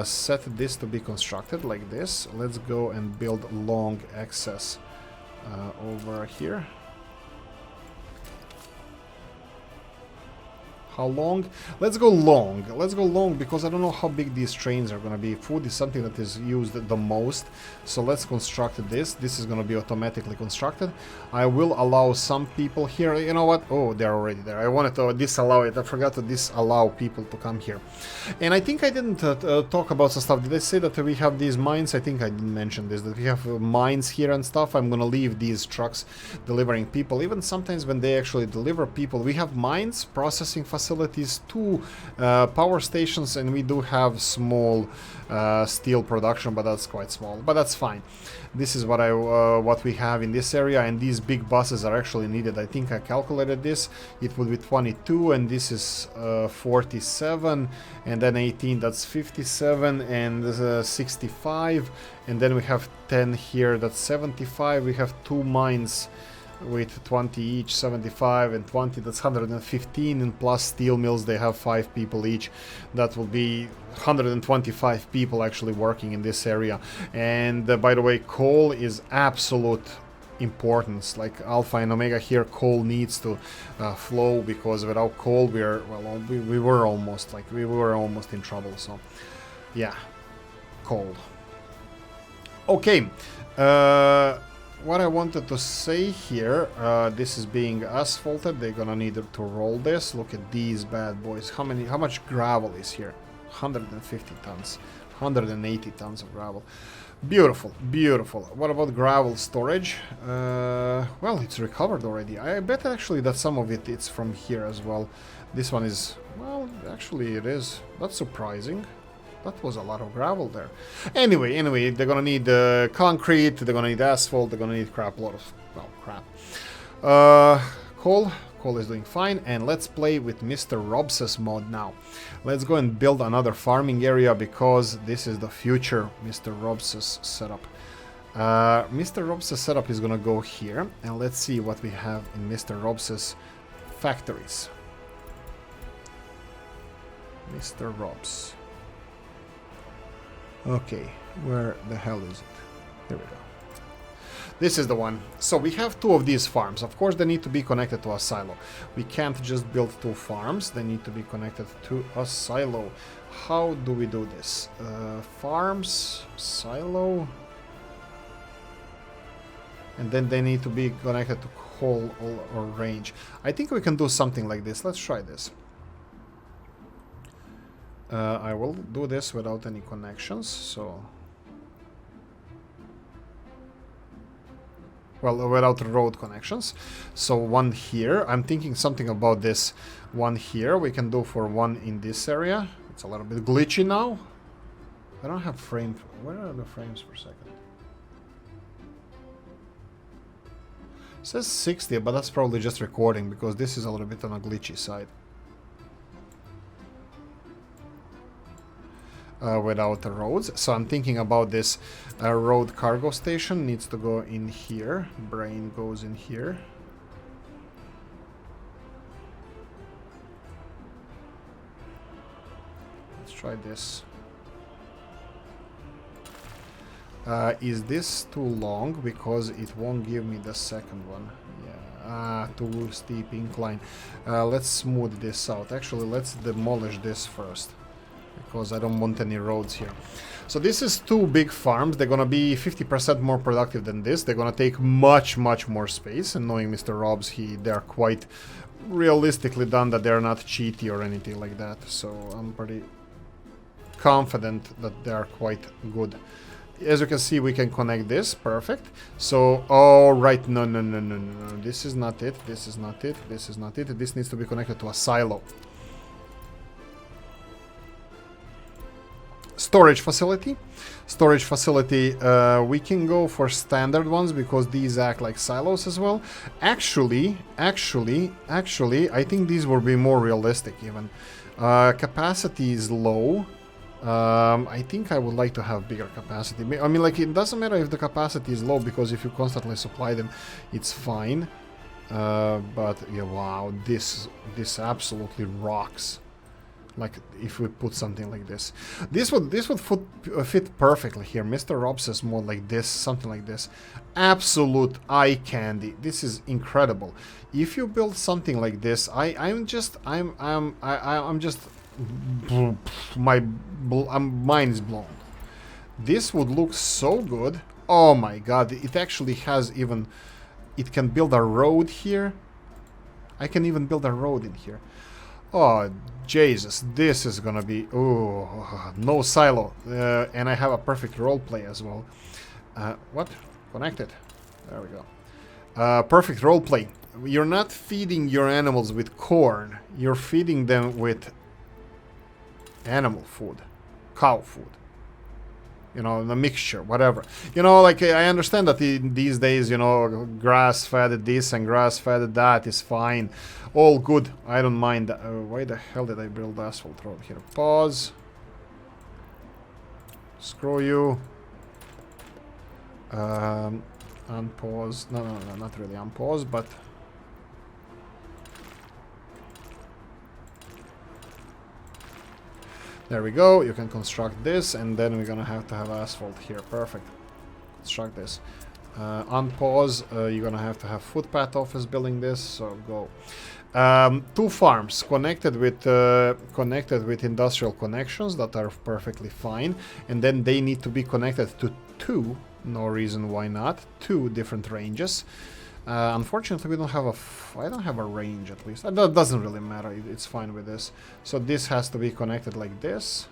A: set this to be constructed like this. Let's go and build long access over here. How long? Let's go long. Let's go long because I don't know how big these trains are going to be. Food is something that is used the most. So let's construct this. This is going to be automatically constructed. I will allow some people here. You know what? Oh, they're already there. I wanted to disallow it. I forgot to disallow people to come here. And I think I didn't talk about some stuff. Did I say that we have these mines? I think I didn't mention this. That we have mines here and stuff. I'm going to leave these trucks delivering people. Even sometimes when they actually deliver people, we have mines, processing facilities, 2 power stations, and we do have small steel production, but that's quite small. But that's fine. This is what we have in this area, and these big buses are actually needed. I think I calculated this. It would be 22, and this is 47, and then 18. That's 57, and 65, and then we have 10 here. That's 75. We have 2 mines with 20 each, 75 and 20, that's 115, and plus steel mills, they have 5 people each. That will be 125 people actually working in this area. And by the way, coal is absolute importance. Like Alpha and Omega here, coal needs to flow, because without coal we were almost in trouble. So yeah, coal. Okay, what I wanted to say here, this is being asphalted. They're gonna need to roll this. Look at these bad boys. How much gravel is here? 150 tons, 180 tons of gravel. Beautiful, beautiful. What about gravel storage? Well, it's recovered already. I bet actually that some of it's from here as well. This one is, well, actually it is. That's surprising. That was a lot of gravel there. Anyway, they're gonna need concrete, they're gonna need asphalt, they're gonna need crap load of, well, crap. Coal is doing fine, and let's play with Mr. Robs's mode now. Let's go and build another farming area, because this is the future Mr. Robs's setup. Mr. Robs's setup is gonna go here, and let's see what we have in Mr. Robs's factories. Mr. Robs. Okay, where the hell is it? Here we go. This is the one. So we have 2 of these farms. Of course, they need to be connected to a silo. We can't just build 2 farms. They need to be connected to a silo. How do we do this? Farms, silo, and then they need to be connected to coal or range. I think we can do something like this. Let's try this. I will do this without any connections, so... Well, without road connections. So 1 here. I'm thinking something about this 1 here. We can do for 1 in this area. It's a little bit glitchy now. I don't have frames. Where are the frames per second? It says 60, but that's probably just recording, because this is a little bit on a glitchy side. Without the roads. So I'm thinking about this road cargo station needs to go in here. Brain goes in here. Let's try this. Is this too long? Because it won't give me the second one. Yeah, too steep incline. Let's smooth this out. Actually, let's demolish this first, because I don't want any roads here. So this is 2 big farms. They're gonna be 50% more productive than this. They're gonna take much more space. And knowing Mr. Robs, they're quite realistically done, that they're not cheaty or anything like that. So I'm pretty confident that they're quite good As you can see, we can connect this. Perfect. So, oh, right. No. This is not it. This is not it. This is not it. This needs to be connected to a silo. Storage facility. Storage facility, we can go for standard ones because these act like silos as well. Actually, I think these will be more realistic even. Capacity is low. I think I would like to have bigger capacity. I mean, like, it doesn't matter if the capacity is low because if you constantly supply them, it's fine. But yeah, wow, this absolutely rocks. Like, if we put something like this, this would fit perfectly here. Mr. Rob's mod like this, something like this, absolute eye candy. This is incredible. If you build something like this, I'm just my mind is blown. This would look so good. Oh my god! It actually has even. It can build a road here. I can even build a road in here. Oh, Jesus, this is gonna be... Oh, no silo. And I have a perfect roleplay as well. What? Connected. There we go. Perfect roleplay. You're not feeding your animals with corn. You're feeding them with animal food. Cow food. You know, the mixture, whatever. You know, like, I understand that these days, you know, grass-fed this and grass-fed that is fine. All good. I don't mind. Why the hell did I build asphalt road here? Pause. Screw you. Unpause. No, not really unpause, but... There we go, you can construct this, and then we're gonna have to have asphalt here. Perfect. Construct this. Unpause, you're gonna have to have footpath office building this, so go. 2 farms connected with industrial connections that are perfectly fine, and then they need to be connected to 2, no reason why not, 2 different ranges. Unfortunately, we don't have I don't have a range, at least. That doesn't really matter. It's fine with this. So this has to be connected like this.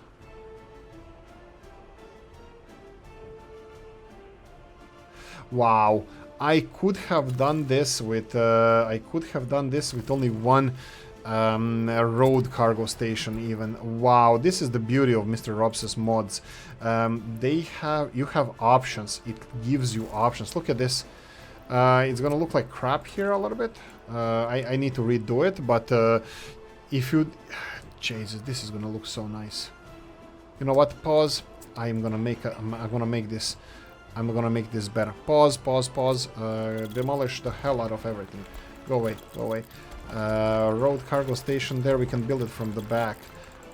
A: Wow, I could have done this with only one road cargo station even. Wow, this is the beauty of Mr. Rob's mods. You have options. It gives you options. Look at this. It's gonna look like crap here a little bit. I need to redo it, but if you... Jesus, this is gonna look so nice. You know what? Pause. I'm gonna make this better. Pause. Demolish the hell out of everything. Go away. Road cargo station there. We can build it from the back.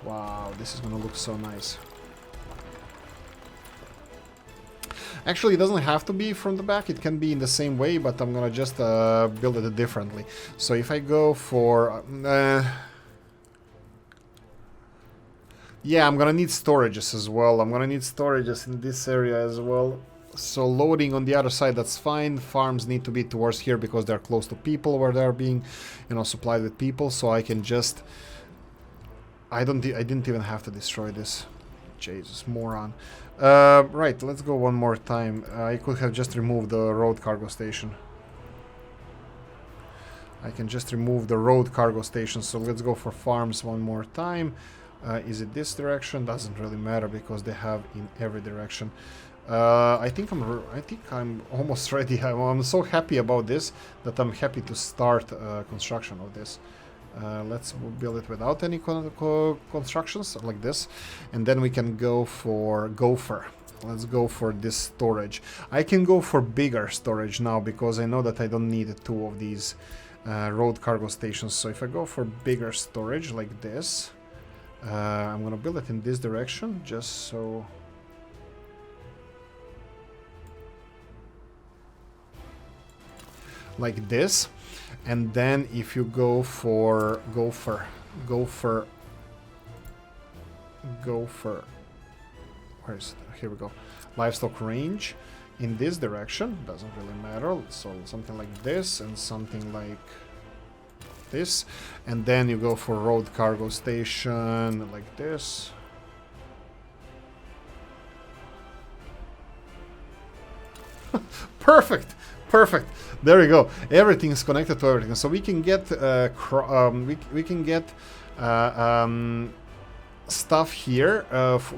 A: Wow, this is gonna look so nice. Actually, it doesn't have to be from the back. It can be in the same way, but I'm gonna just build it differently. So if I go for... yeah, I'm gonna need storages as well. I'm gonna need storages in this area as well. So loading on the other side, that's fine. Farms need to be towards here because they're close to people where they're being, you know, supplied with people. So I can just... I didn't even have to destroy this. Jesus, moron. Right, let's go one more time. I could have just removed the road cargo station. I can just remove the road cargo station, so let's go for farms one more time. Is it this direction? Doesn't really matter because they have in every direction. I think I'm almost ready. I'm so happy about this that I'm happy to start construction of this. Let's build it without any constructions like this, and then we can go for gopher. Let's go for this storage. I can go for bigger storage now because I know that I don't need 2 of these road cargo stations. So if I go for bigger storage like this, I'm gonna build it in this direction just so... like this. And then if you go for gopher, where is it? Here we go. Livestock range in this direction, doesn't really matter. So something like this and something like this. And then you go for road cargo station like this. Perfect, perfect. There we go. Everything is connected to everything, so we can get we can get stuff here,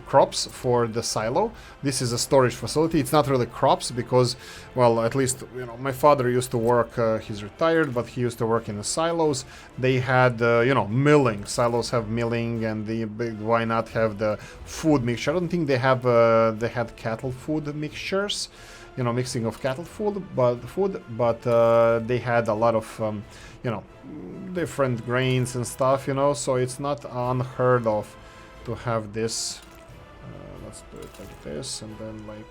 A: crops for the silo. This is a storage facility. It's not really crops because, well, at least, you know, my father used to work, he's retired, but he used to work in the silos. They had, you know, milling. Silos have milling, and why not have the food mixture? I don't think they have, they had cattle food mixtures, you know, mixing of cattle food, but they had a lot of, you know, different grains and stuff, you know, so it's not unheard of to have this. Let's do it like this, and then like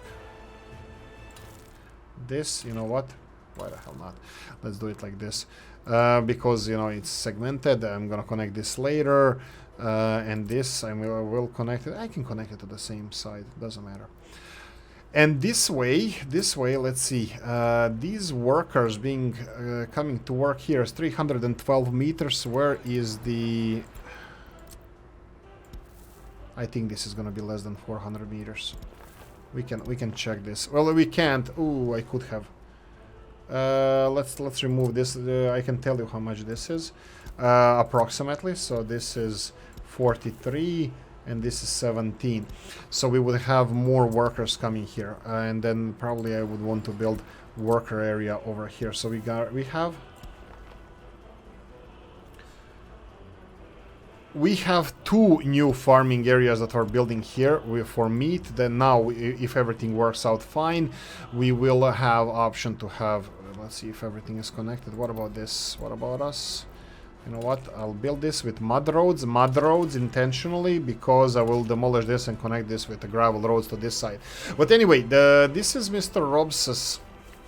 A: this. You know what? Why the hell not? Let's do it like this, because, you know, it's segmented. I'm gonna connect this later, and this I will connect it. I can connect it to the same side. Doesn't matter. And this way, let's see, these workers being coming to work here is 312 meters. Where is the... I think this is gonna be less than 400 meters. We can check this. Well, we can't. Ooh, I could have. Let's remove this. I can tell you how much this is, approximately. So this is 43, and this is 17. So we would have more workers coming here, and then probably I would want to build worker area over here. So we have two new farming areas that are building here for meat. Then now, if everything works out fine, we will have option to have, let's see if everything is connected. What about this? What about us? You know what? I'll build this with mud roads intentionally, because I will demolish this and connect this with the gravel roads to this side. But anyway, this is Mr. Robs's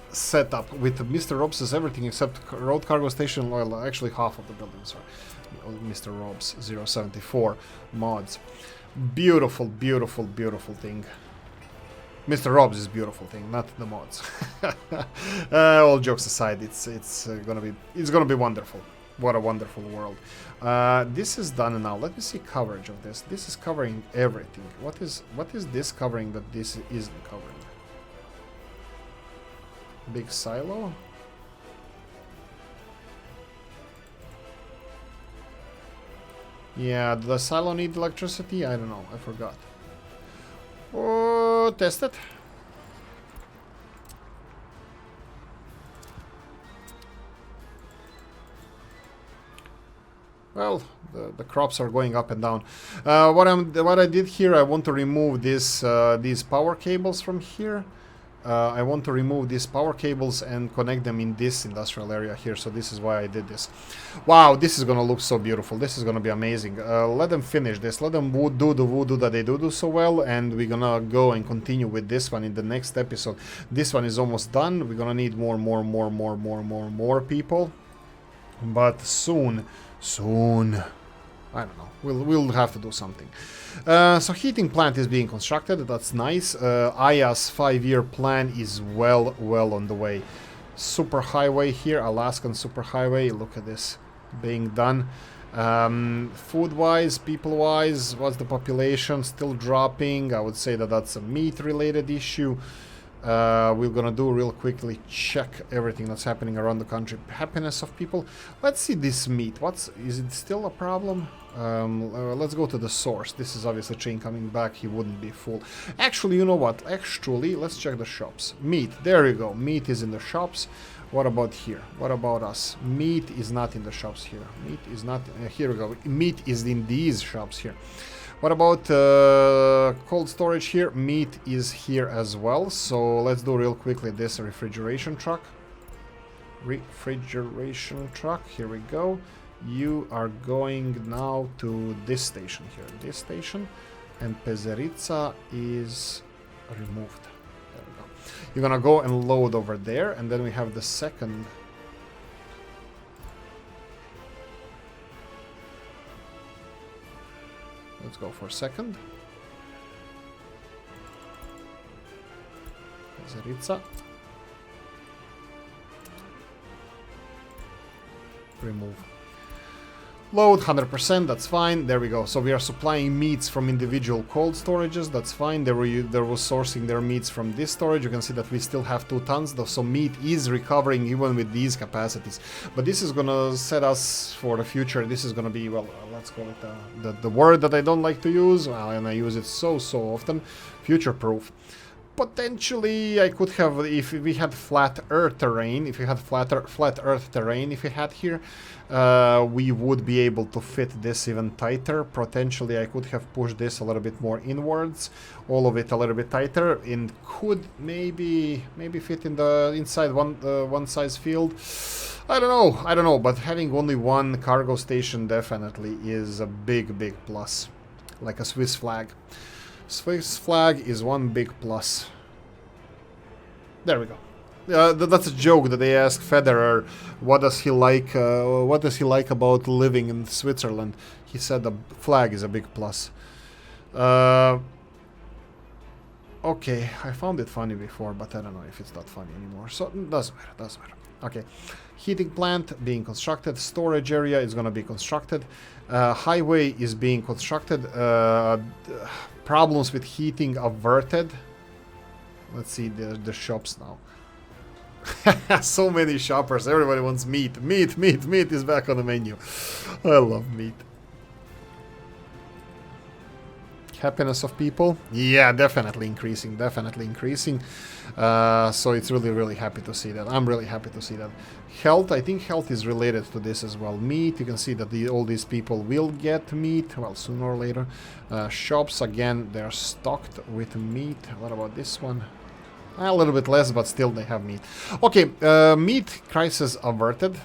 A: setup. With Mr. Robs's everything except road cargo station, well, actually half of the building, sorry. Mr. Robs 074 mods. Beautiful, beautiful, beautiful thing. Mr. Robs is beautiful thing, not the mods. All jokes aside, it's gonna be wonderful. What a wonderful world. This is done now. Let me see coverage of this. This is covering everything. What is this covering that this isn't covering? Big silo. Yeah, does the silo need electricity? I don't know. I forgot. Oh, test it. Well, the crops are going up and down. What I did here, I want to remove this these power cables from here. I want to remove these power cables and connect them in this industrial area here. So this is why I did this. Wow, this is gonna look so beautiful. This is gonna be amazing. Let them finish this. Let them do the voodoo that they do so well, and we're gonna go and continue with this one in the next episode. This one is almost done. We're gonna need more people, but soon. I don't know. We'll have to do something. So heating plant is being constructed. That's nice. Aya's 5-year plan is well on the way. Superhighway here, Alaskan superhighway. Look at this being done. Food-wise, people-wise, what's the population? Still dropping. I would say that that's a meat-related issue. We're gonna do real quickly check everything that's happening around the country. Happiness of people. Let's see this meat. Is it still a problem? Let's go to the source. This is obviously chain coming back. He wouldn't be full. Actually, you know what? Actually, let's check the shops. Meat. There you go. Meat is in the shops. What about here? What about us? Meat is not in the shops here. Meat is not... here we go. Meat is in these shops here. What about cold storage here? Meat is here as well. So let's do real quickly this refrigeration truck. Here we go. You are going now to this station here. This station. And Pezerica is removed. There we go. You're gonna go and load over there. And then we have the second... Let's go for a second. Pezerica. Remove. Load 100%, that's fine. There we go. So we are supplying meats from individual cold storages. That's fine. They were sourcing their meats from this storage. You can see that we still have 2 tons. So meat is recovering even with these capacities. But this is gonna set us for the future. This is gonna be, well, let's call it the word that I don't like to use, and I use it so often. Future-proof. Potentially, I could have, if we had flat earth terrain, if we had flat earth terrain, if we had here, we would be able to fit this even tighter. Potentially, I could have pushed this a little bit more inwards, all of it a little bit tighter, and could maybe fit in the inside one size field. I don't know, but having only one cargo station definitely is a big plus, like a Swiss flag. Swiss flag is one big plus. There we go. That's a joke that they asked Federer, what does he like about living in Switzerland? He said the flag is a big plus. Okay, I found it funny before, but I don't know if it's not funny anymore. So it doesn't matter. Okay, heating plant being constructed. Storage area is gonna be constructed. Highway is being constructed. Problems with heating averted. Let's see the shops now. So many shoppers. Everybody wants meat. Meat is back on the menu. I love meat. Happiness of people? Yeah, definitely increasing. So it's really happy to see that. I'm really happy to see that. Health, I think health is related to this as well. Meat, you can see that all these people will get meat, well, sooner or later. Shops, again, they're stocked with meat. What about this one? A little bit less, but still they have meat. Okay, meat crisis averted,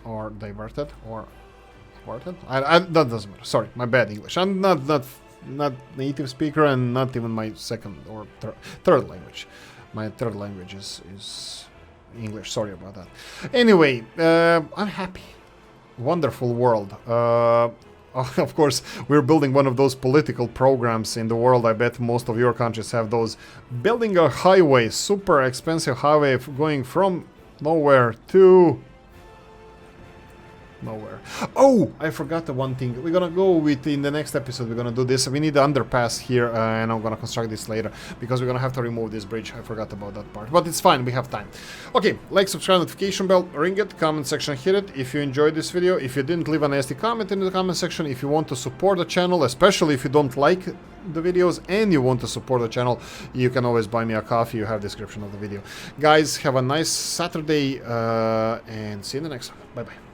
A: or diverted, or averted. That doesn't matter. Sorry, my bad English. I'm not native speaker, and not even my second or third language. My third language is English. Sorry about that. Anyway, I'm happy. Wonderful world. Of course, we're building one of those political programs in the world. I bet most of your countries have those. Building a highway, super expensive highway going from nowhere to nowhere. Oh, I forgot the one thing. We're gonna go with, in the next episode, we're gonna do this. We need the underpass here, and I'm gonna construct this later, because we're gonna have to remove this bridge. I forgot about that part, but it's fine, we have time. Okay, like, subscribe, notification bell, ring it, comment section, hit it if you enjoyed this video. If you didn't, leave a nasty comment in the comment section. If you want to support the channel, especially if you don't like the videos and you want to support the channel, you can always buy me a coffee. You have description of the video. Guys, have a nice Saturday, and see you in the next one. Bye bye.